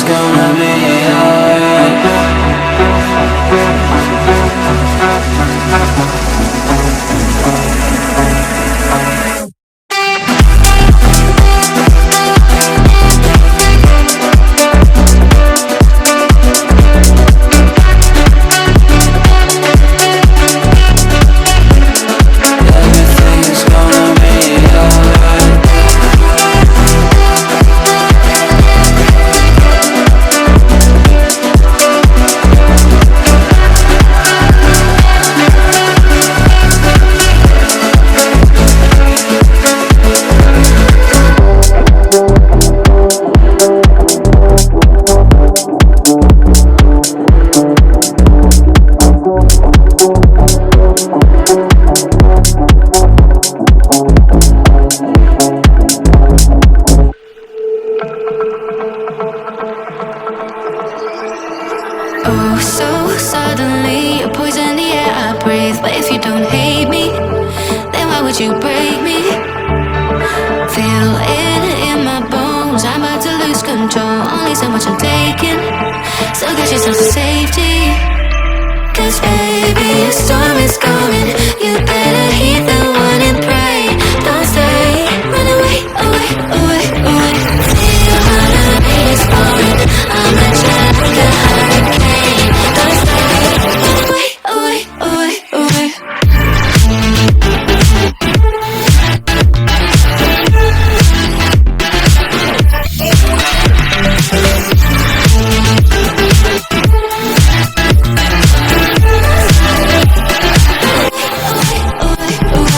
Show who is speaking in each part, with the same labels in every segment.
Speaker 1: everything's gonna be alright.
Speaker 2: Oh, so suddenly you poison the air I breathe. But if you don't hate me, then why would you break me? Feel it in my bones, I'm about to lose control. Only so much I'm taking, so get yourself to safety. Cause baby, a storm is coming. You better heed the warning, pray. Don't stay, run away, away, away, away. Feel how the rain is pouring. I'm a jet like a hurricane. Don't stay, run away, away, away, away. Away, away, away.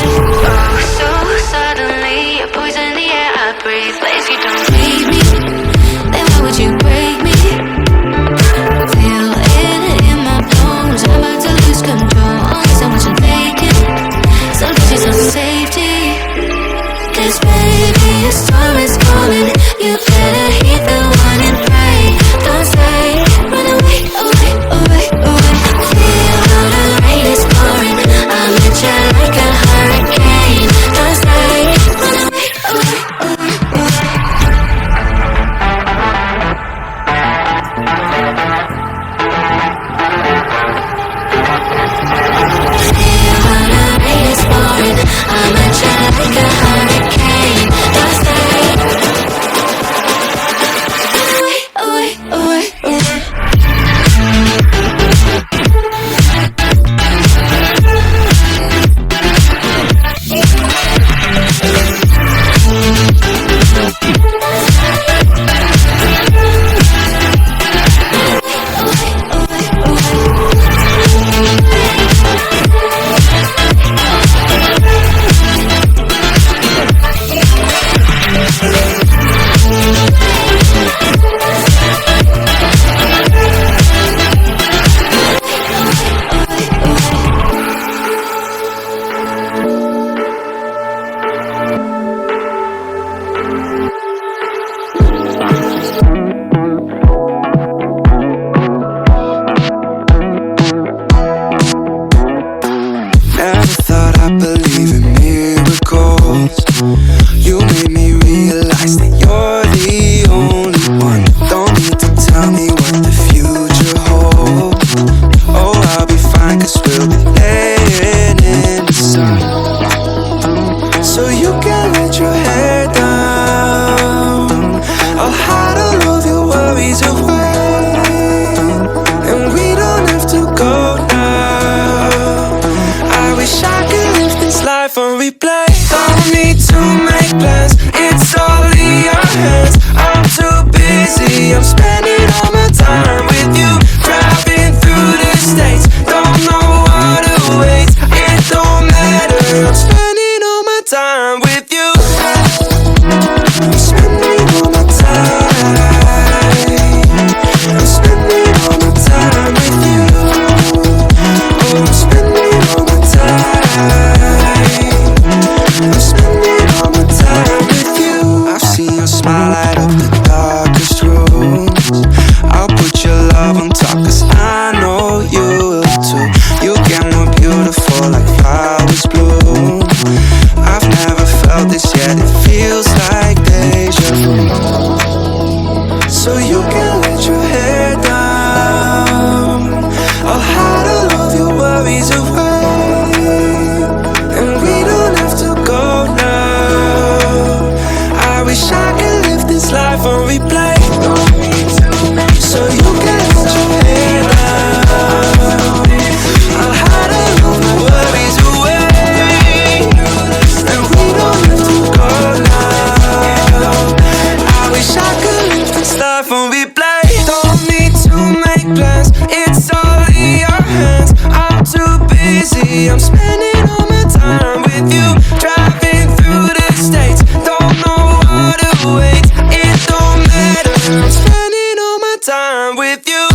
Speaker 3: Don't need to make plans, it's all in your hands. I'm too busy, I'm spending all my time with you. Driving through the states, don't know what to wait. It don't matter, I'm spending all my time with you.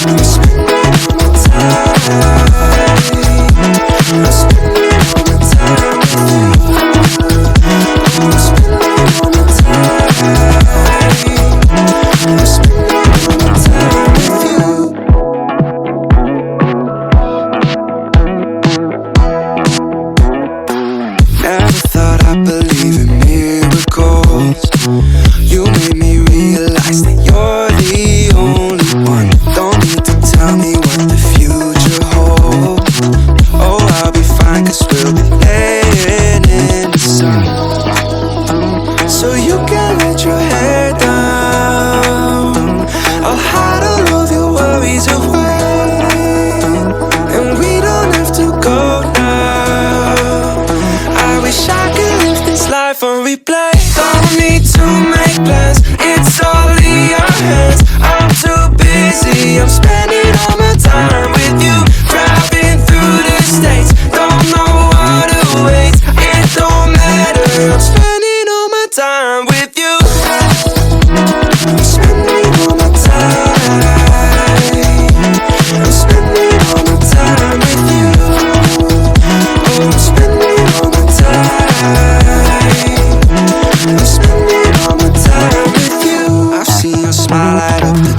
Speaker 3: I'm spending all my time. I'm spending all my time with you. I'm spending all my time. I'm spending all my time with you. Never thought I'd believe in miracles. You made me realize that you're the only one. Don't need to tell me what the future holds. Oh, I'll be fine, 'cause we'll be laying in the sun. So you can let your head down. I'll hide all of your worries away, and we don't have to go now. I wish I could live this life on replay. Don't need to make plans, it's all in your hands. I'm too busy, I'm spending all my time with you. Driving through the states, don't know what to wait. It don't matter, I'm spending all my time with you. I'm spending all my time. I'm spending all my time with you. Oh, I'm spending all my time. I'm spending all my time with you. I've seen your smile light up the